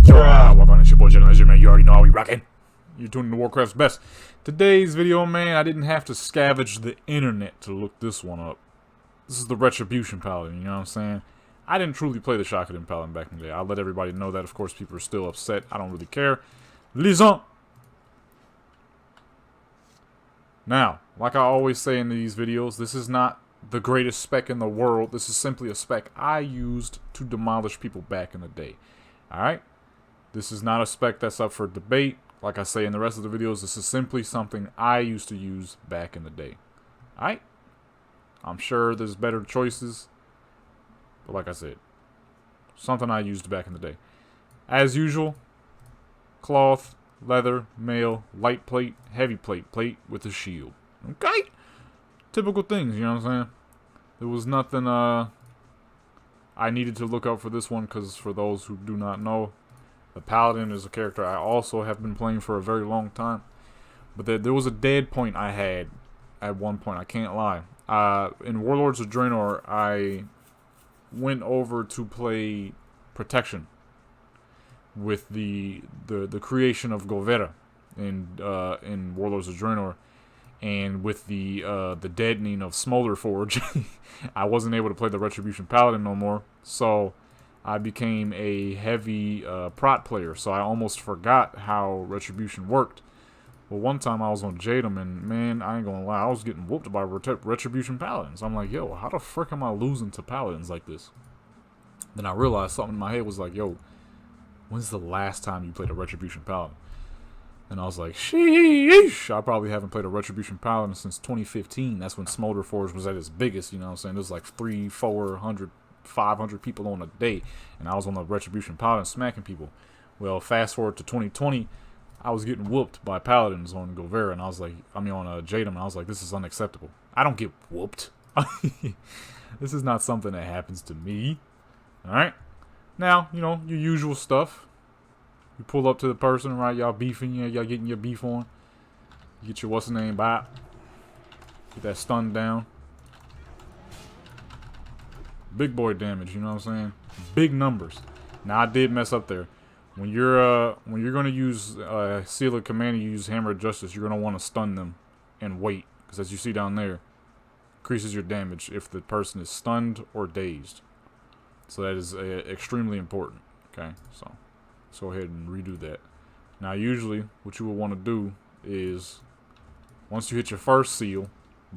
Welcome to your boy Legend, man. You already know how we rockin'. You're tuning to Warcraft's best. Today's video, man, I didn't have to scavenge the internet to look this one up. This is the Retribution Paladin, you know what I'm saying? I didn't truly play the Shaman Paladin back in the day. I'll let everybody know that. Of course, people are still upset. I don't really care. Listen. Now, like I always say in these videos, this is not the greatest spec in the world. This is simply a spec I used to demolish people back in the day. Alright? This is not a spec that's up for debate. Like I say in the rest of the videos, this is simply something I used to use back in the day. Alright? I'm sure there's better choices. But like I said, something I used back in the day. As usual, cloth, leather, mail, light plate, heavy plate with a shield. Okay? Typical things, you know what I'm saying? There was nothing I needed to look up for this one, because for those who do not know, the Paladin is a character I also have been playing for a very long time. But there was a dead point I had at one point, I can't lie. In Warlords of Draenor, I went over to play Protection with the creation of Govera in Warlords of Draenor, and with the deadening of Smolderforge. I wasn't able to play the Retribution Paladin no more, so I became a heavy prot player, so I almost forgot how Retribution worked. Well, one time I was on Jadam, and man, I ain't gonna lie, I was getting whooped by Retribution Paladins. I'm like, yo, how the frick am I losing to Paladins like this? Then I realized something in my head was like, yo, when's the last time you played a Retribution Paladin? And I was like, sheesh, I probably haven't played a Retribution Paladin since 2015. That's when Smolderforge was at its biggest, you know what I'm saying? There was like 300, 400, 500 people on a day, and I was on the Retribution Paladin smacking people. Well, fast forward to 2020, I was getting whooped by Paladins on Govera, and I was like, on Jadam, and I was like, this is unacceptable. I don't get whooped. This is not something that happens to me. Alright? Now, you know, your usual stuff. You pull up to the person, right? Y'all beefing, y'all getting your beef on. You get your what's-the-name bop. Get that stun down. Big boy damage, you know what I'm saying? Big numbers. Now, I did mess up there. When you're gonna use Seal of Command, you use Hammer of Justice, you're gonna want to stun them and wait. Because as you see down there, increases your damage if the person is stunned or dazed. So that is extremely important. Okay, so let's go ahead and redo that. Now, usually, what you will want to do is, once you hit your first seal,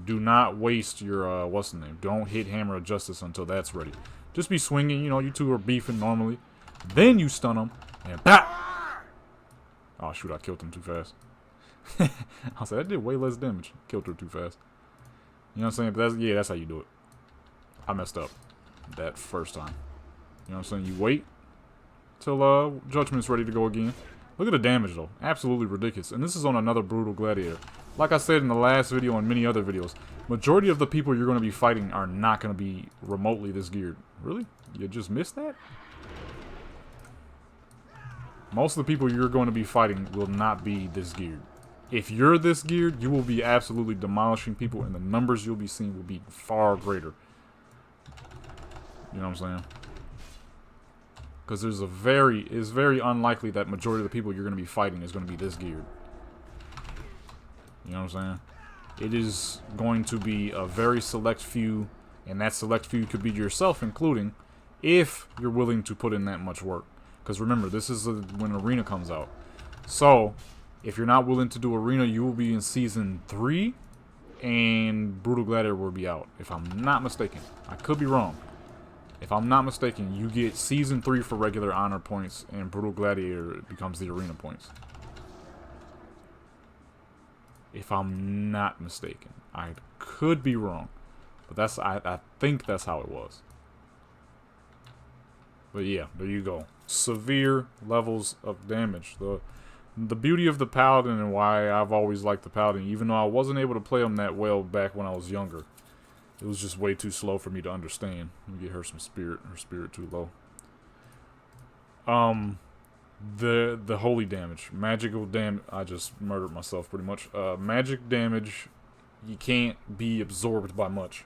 do not waste your, what's-the-name? Don't hit Hammer of Justice until that's ready. Just be swinging, you know, you two are beefing normally. Then you stun them, and BAP! Oh, shoot, I killed him too fast. I said, that did way less damage. Killed her too fast. You know what I'm saying? But that's how you do it. I messed up that first time. You know what I'm saying? You wait till Judgment's ready to go again. Look at the damage though. Absolutely ridiculous. And this is on another brutal gladiator. Like I said in the last video and many other videos, majority of the people you're going to be fighting are not going to be remotely this geared. Really? You just missed that? Most of the people you're going to be fighting will not be this geared. If you're this geared, you will be absolutely demolishing people, and the numbers you'll be seeing will be far greater. You know what I'm saying? Because it's very unlikely that majority of the people you're going to be fighting is going to be this geared. You know what I'm saying? It is going to be a very select few, and that select few could be yourself including, if you're willing to put in that much work. Because remember, this is when Arena comes out. So, if you're not willing to do Arena, you will be in Season 3, and Brutal Gladiator will be out, if I'm not mistaken. I could be wrong. If I'm not mistaken, you get Season 3 for regular honor points, and Brutal Gladiator becomes the arena points. If I'm not mistaken. I could be wrong. But I think that's how it was. But yeah, there you go. Severe levels of damage. The beauty of the Paladin, and why I've always liked the Paladin, even though I wasn't able to play him that well back when I was younger. It was just way too slow for me to understand. Let me get her some spirit. Her spirit too low. The holy damage. Magical damage. I just murdered myself pretty much. Magic damage, you can't be absorbed by much.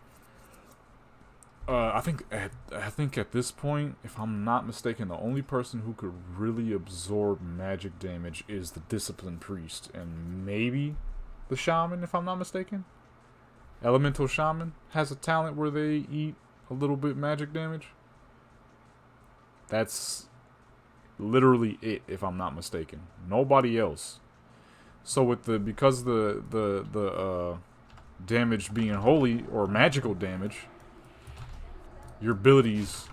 I think at this point, if I'm not mistaken, the only person who could really absorb magic damage is the Disciplined Priest, and maybe the Shaman, if I'm not mistaken. Elemental Shaman has a talent where they eat a little bit magic damage. That's literally it, if I'm not mistaken. Nobody else. So with because the damage being holy or magical damage, your abilities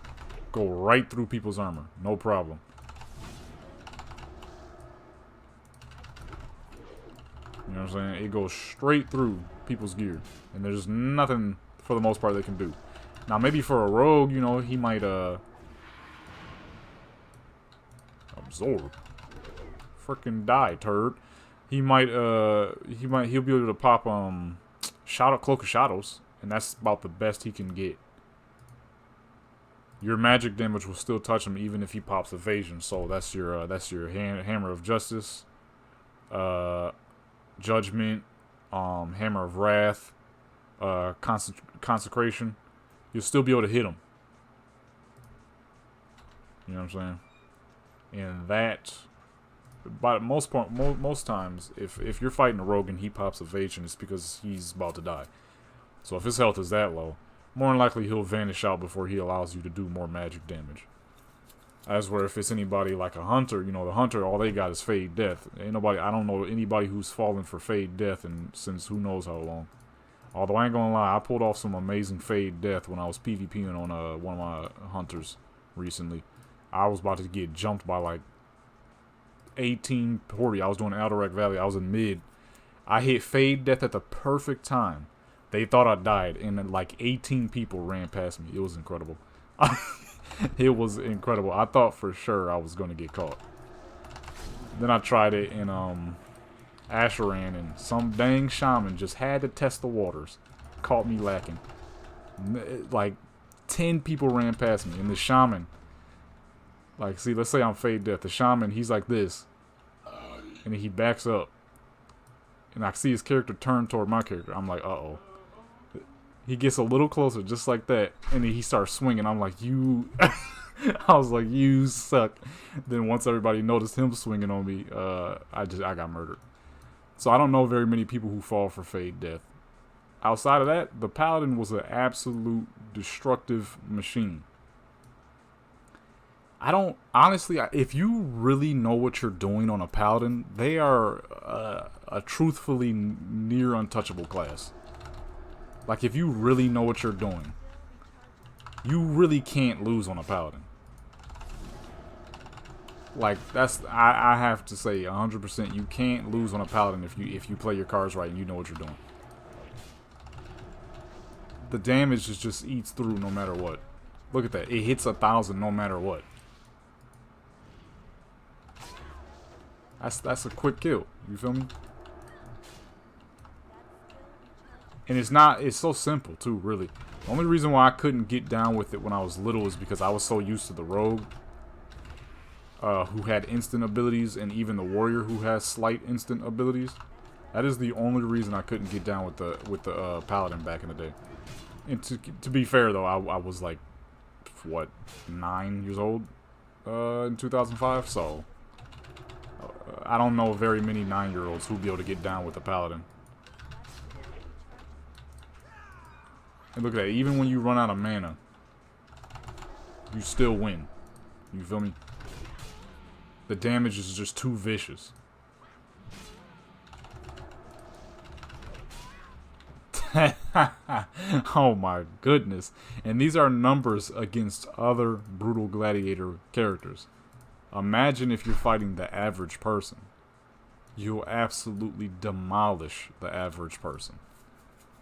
go right through people's armor. No problem. You know what I'm saying? It goes straight through people's gear. And there's nothing, for the most part, they can do. Now, maybe for a rogue, you know, he might, absorb. Frickin' die, turd. He'll be able to pop, Cloak of Shadows. And that's about the best he can get. Your magic damage will still touch him even if he pops evasion. So that's your Hammer of Justice, Judgment, Hammer of Wrath, Consecration. You'll still be able to hit him. You know what I'm saying? And that, by most times, if you're fighting a rogue and he pops evasion, it's because he's about to die. So if his health is that low, more than likely he'll vanish out before he allows you to do more magic damage. As where if it's anybody like a hunter, you know, the hunter, all they got is Fade Death. Ain't nobody, I don't know anybody who's fallen for Fade Death since who knows how long. Although I ain't gonna lie, I pulled off some amazing Fade Death when I was PvPing on one of my hunters recently. I was about to get jumped by like 18 Horde. I was doing Alderac Valley. I was in mid. I hit Fade Death at the perfect time. They thought I died, and like 18 people ran past me. It was incredible. It was incredible. I thought for sure I was going to get caught. Then I tried it in Asheran, and some dang shaman just had to test the waters. Caught me lacking. Like 10 people ran past me, and the shaman, like, see, let's say I'm Fade Death. The shaman, he's like this, and then he backs up, and I see his character turn toward my character. I'm like, uh-oh. He gets a little closer, just like that, and then he starts swinging. I'm like, you... I was like, you suck. Then once everybody noticed him swinging on me, I got murdered. So I don't know very many people who fall for Fade Death. Outside of that, the Paladin was an absolute destructive machine. I don't... Honestly, if you really know what you're doing on a Paladin, they are a truthfully near untouchable class. Like, if you really know what you're doing, you really can't lose on a Paladin. Like, that's... I have to say, 100%, you can't lose on a Paladin if you play your cards right and you know what you're doing. The damage just eats through no matter what. Look at that. It hits 1,000 no matter what. That's a quick kill. You feel me? And it's so simple too, really. The only reason why I couldn't get down with it when I was little is because I was so used to the rogue, who had instant abilities, and even the warrior who has slight instant abilities. That is the only reason I couldn't get down with the paladin back in the day. And to be fair though, I was like, what, 9 years old in 2005, so I don't know very many 9-year-olds who'd be able to get down with the paladin. And look at that, even when you run out of mana, you still win. You feel me? The damage is just too vicious. Oh my goodness. And these are numbers against other brutal gladiator characters. Imagine if you're fighting the average person. You'll absolutely demolish the average person.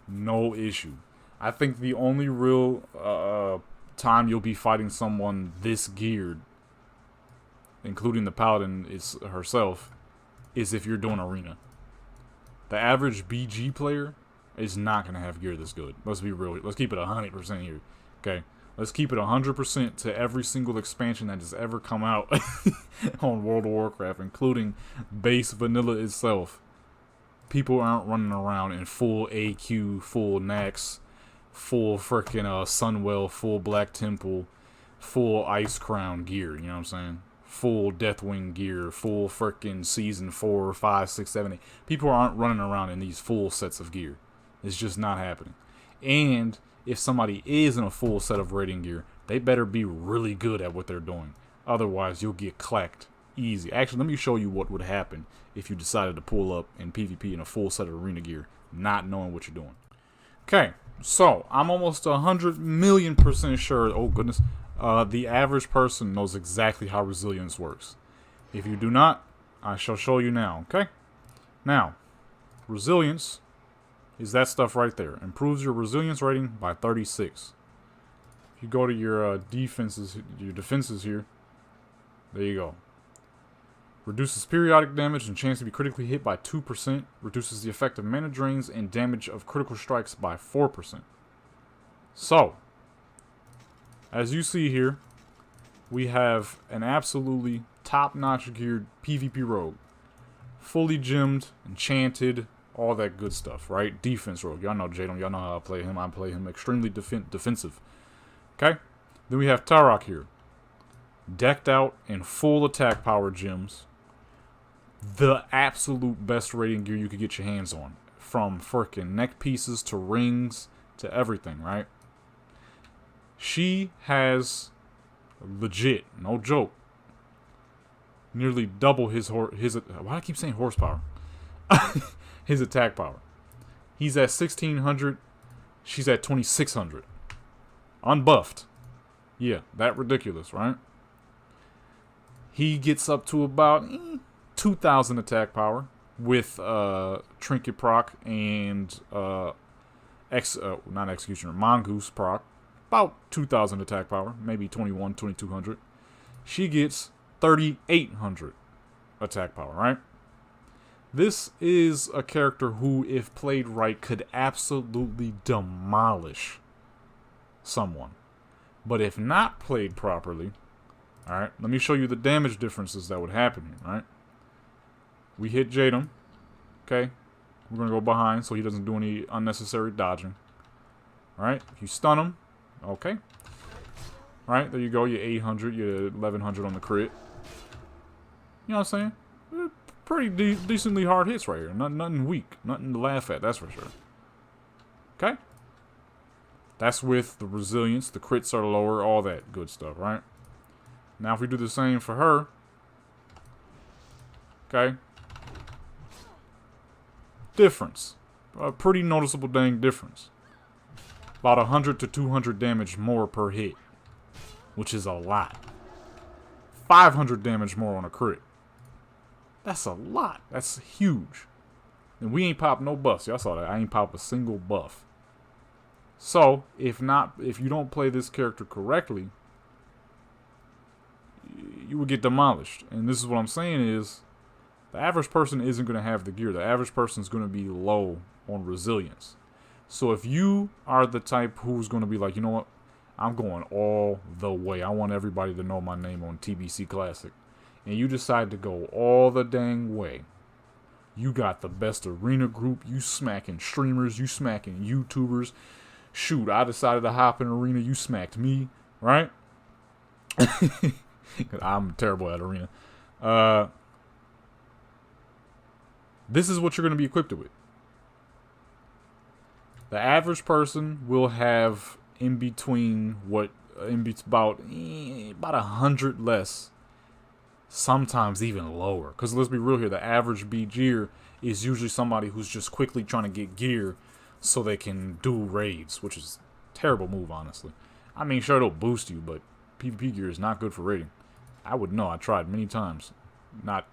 No issue. I think the only real time you'll be fighting someone this geared, including the paladin herself, is if you're doing arena. The average BG player is not going to have gear this good. Let's be real. Let's keep it 100% here. Okay? Let's keep it 100% to every single expansion that has ever come out on World of Warcraft, including base vanilla itself. People aren't running around in full AQ, full Nax, full freaking Sunwell, full Black Temple, full Ice Crown gear. You know what I'm saying? Full Deathwing gear, full freaking Season 4, 5, 6, 7, 8. People aren't running around in these full sets of gear. It's just not happening. And if somebody is in a full set of raiding gear, they better be really good at what they're doing. Otherwise, you'll get clacked easy. Actually, let me show you what would happen if you decided to pull up in PvP in a full set of arena gear, not knowing what you're doing. Okay, so I'm almost 100,000,000% sure, oh goodness, the average person knows exactly how resilience works. If you do not, I shall show you now, okay? Now, resilience is that stuff right there. Improves your resilience rating by 36. If you go to your defenses here, there you go. Reduces periodic damage and chance to be critically hit by 2%. Reduces the effect of mana drains and damage of critical strikes by 4%. So, as you see here, we have an absolutely top-notch geared PvP rogue. Fully gemmed, enchanted, all that good stuff, right? Defense rogue. Y'all know Jadon. Y'all know how I play him. I play him extremely defensive. Okay? Then we have Tarok here. Decked out in full attack power gems. The absolute best rating gear you could get your hands on. From freaking neck pieces to rings to everything, right? She has legit, no joke, nearly double his why do I keep saying horsepower? His attack power. He's at 1600. She's at 2600. Unbuffed. Yeah, that ridiculous, right? He gets up to about 2000 attack power with Trinket proc and not Executioner, Mongoose proc. About 2000 attack power, maybe 2200. She gets 3800 attack power, right? This is a character who, if played right, could absolutely demolish someone. But if not played properly, alright, let me show you the damage differences that would happen here, right? We hit Jadon, okay? We're going to go behind so he doesn't do any unnecessary dodging. Alright, if you stun him, okay. Alright, there you go, you're 800, you're 1100 on the crit. You know what I'm saying? Pretty decently hard hits right here. Nothing weak. Nothing to laugh at, that's for sure. Okay? That's with the resilience. The crits are lower. All that good stuff, right? Now if we do the same for her. Okay? Difference. A pretty noticeable dang difference. About 100 to 200 damage more per hit. Which is a lot. 500 damage more on a crit. That's a lot. That's huge. And we ain't popped no buffs. Y'all saw that. I ain't popped a single buff. So, if you don't play this character correctly, you would get demolished. And this is what I'm saying is, the average person isn't going to have the gear. The average person is going to be low on resilience. So if you are the type who's going to be like, you know what, I'm going all the way. I want everybody to know my name on TBC Classic. And you decide to go all the dang way. You got the best arena group. You smacking streamers. You smacking YouTubers. Shoot, I decided to hop in arena. You smacked me, right? I'm terrible at arena. This is what you're going to be equipped with. The average person will have in between about 100 less. Sometimes even lower. Because let's be real here, the average BGer is usually somebody who's just quickly trying to get gear so they can do raids, which is a terrible move, honestly. I mean, sure, it'll boost you, but PvP gear is not good for raiding. I would know. I tried many times. Not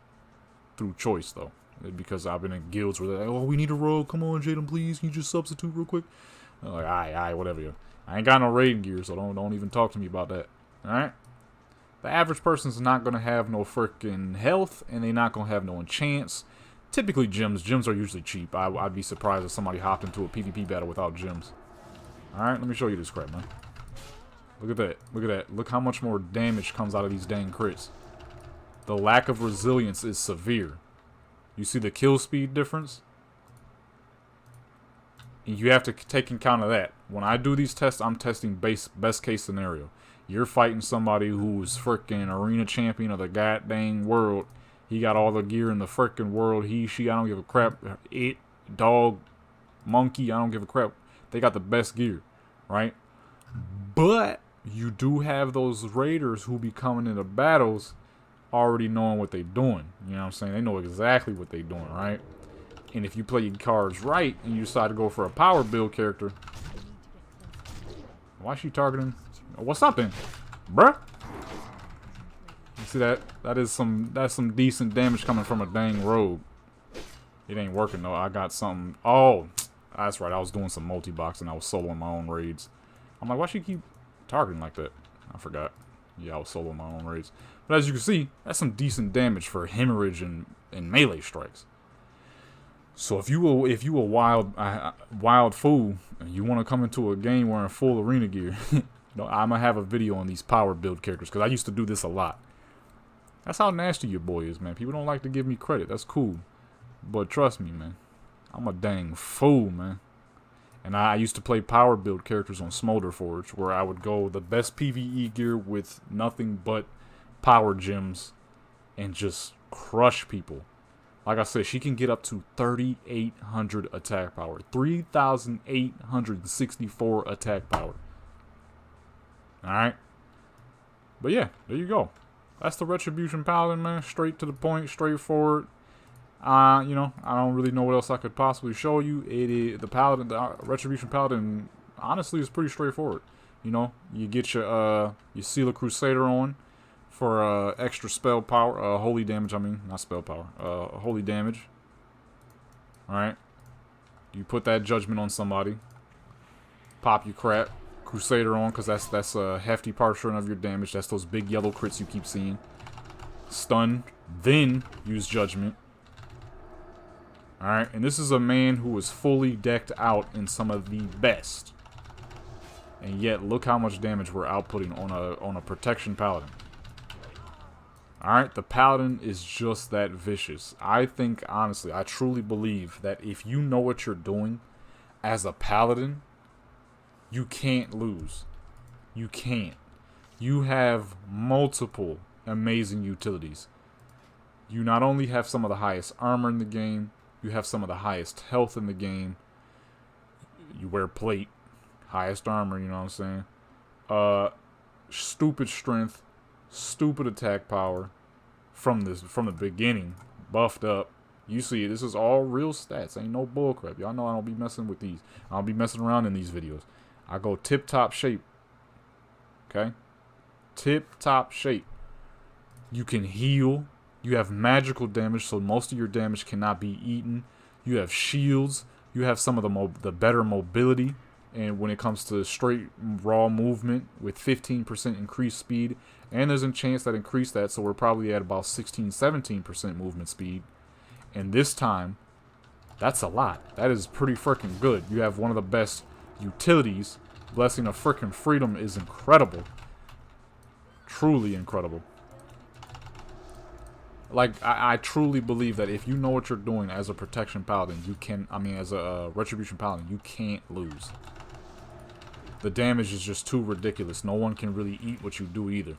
through choice, though. Because I've been in guilds where they're like, oh, we need a rogue. Come on, Jadon, please. Can you just substitute real quick? I'm like, alright, whatever. I ain't got no raiding gear, so don't even talk to me about that. Alright? The average person's not going to have no freaking health, and they're not going to have no enchants. Typically, gems. Gems are usually cheap. I'd be surprised if somebody hopped into a PvP battle without gems. Alright, let me show you this crap, man. Look at that. Look at that. Look how much more damage comes out of these dang crits. The lack of resilience is severe. You see the kill speed difference? And you have to take account of that. When I do these tests, I'm testing best case scenario. You're fighting somebody who's freaking arena champion of the goddamn world. He got all the gear in the freaking world. He, she, I don't give a crap. It, dog, monkey, I don't give a crap. They got the best gear, right? But you do have those raiders who be coming into battles already knowing what they're doing. You know what I'm saying? They know exactly what they're doing, right? And if you play your cards right and you decide to go for a power build character, why is she targeting? What's up then, bruh? You see that? That's some decent damage coming from a dang rogue. It ain't working though. I got something. Oh, that's right. I was doing some multi-boxing. I was soloing my own raids. I'm like, why she keep targeting like that? I forgot. Yeah, I was soloing my own raids. But as you can see, that's some decent damage for hemorrhage and melee strikes. So if you a wild fool and you want to come into a game wearing full arena gear, I'm gonna have a video on these power build characters because I used to do this a lot. That's how nasty your boy is, man. People don't like to give me credit. That's cool, but trust me, man, I'm a dang fool, man. And I used to play power build characters on Smolder Forge, where I would go the best PvE gear with nothing but power gems and just crush people. Like I said, she can get up to 3,800 attack power. 3,864 attack power. Alright? But yeah, there you go. That's the Retribution Paladin, man. Straight to the point, straightforward. You know, I don't really know what else I could possibly show you. It is the Paladin, the Retribution Paladin, honestly, is pretty straightforward. You know, you get your Seal a Crusader on for extra spell power, holy damage. I mean, not spell power, holy damage. All right, you put that judgment on somebody. Pop your crap Crusader on, because that's a hefty portion of your damage. That's those big yellow crits you keep seeing. Stun, then use judgment. Alright, and this is a man who is fully decked out in some of the best. And yet, look how much damage we're outputting on a protection paladin. Alright, the paladin is just that vicious. I think, honestly, I truly believe that if you know what you're doing as a paladin, you can't lose. You can't. You have multiple amazing utilities. You not only have some of the highest armor in the game, you have some of the highest health in the game. You wear plate, highest armor, you know what I'm saying? Stupid strength, stupid attack power from the beginning, buffed up. You see, this is all real stats. Ain't no bullcrap. Y'all know I don't be messing with these. I don't be messing around in these videos. I go tip-top shape. Okay? Tip-top shape. You can heal. You have magical damage, so most of your damage cannot be eaten. You have shields. You have some of the better mobility. And when it comes to straight raw movement with 15% increased speed. And there's a chance that increase that, so we're probably at about 16-17% movement speed. And this time, that's a lot. That is pretty freaking good. You have one of the best utilities. Blessing of freaking freedom is incredible. Truly incredible. Like, I truly believe that if you know what you're doing as a protection paladin, you can, as a retribution paladin, you can't lose. The damage is just too ridiculous. No one can really eat what you do either.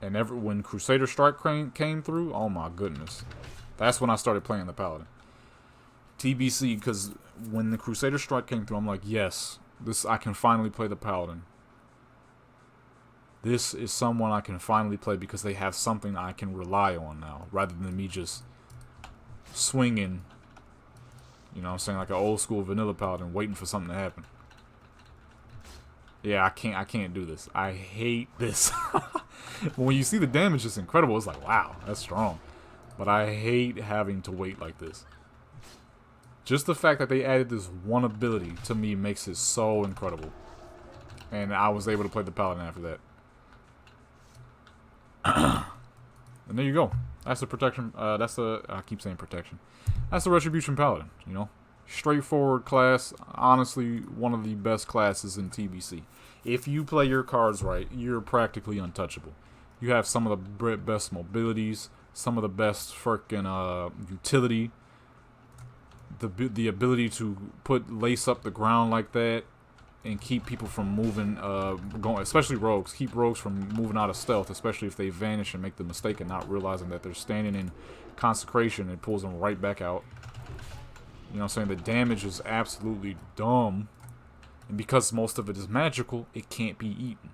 And when Crusader Strike came through, oh my goodness. That's when I started playing the paladin. TBC, because when the Crusader Strike came through, I'm like, yes, I can finally play the paladin. This is someone I can finally play because they have something I can rely on now, rather than me just swinging, you know what I'm saying, like an old school vanilla paladin waiting for something to happen. Yeah, I can't do this. I hate this. When you see the damage, it's incredible. It's like, wow, that's strong. But I hate having to wait like this. Just the fact that they added this one ability to me makes it so incredible. And I was able to play the paladin after that. And there you go. That's the protection. I keep saying protection. That's the Retribution Paladin. You know, straightforward class. Honestly, one of the best classes in TBC. If you play your cards right, you're practically untouchable. You have some of the best mobilities, some of the best freaking utility. the ability to lace up the ground like that and keep people from moving, going, especially rogues, keep rogues from moving out of stealth, especially if they vanish and make the mistake of not realizing that they're standing in consecration. It pulls them right back out. You know what I'm saying? The damage is absolutely dumb. And because most of it is magical, it can't be eaten.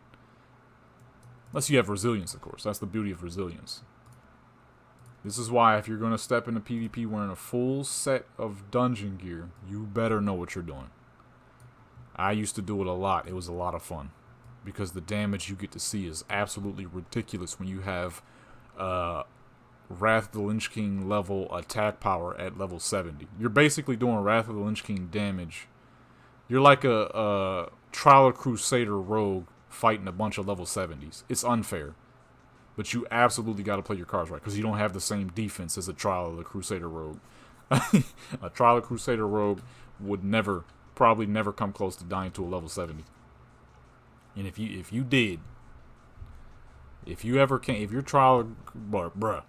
Unless you have resilience, of course. That's the beauty of resilience. This is why if you're going to step into PvP wearing a full set of dungeon gear, you better know what you're doing. I used to do it a lot. It was a lot of fun. Because the damage you get to see is absolutely ridiculous when you have Wrath of the Lich King level attack power at level 70. You're basically doing Wrath of the Lich King damage. You're like a Trial of Crusader rogue fighting a bunch of level 70s. It's unfair. But you absolutely got to play your cards right, because you don't have the same defense as a Trial of the Crusader rogue. A Trial of Crusader rogue would probably never come close to dying to a level 70. And if you did, if you ever can, if your Trial, bruh, bruh.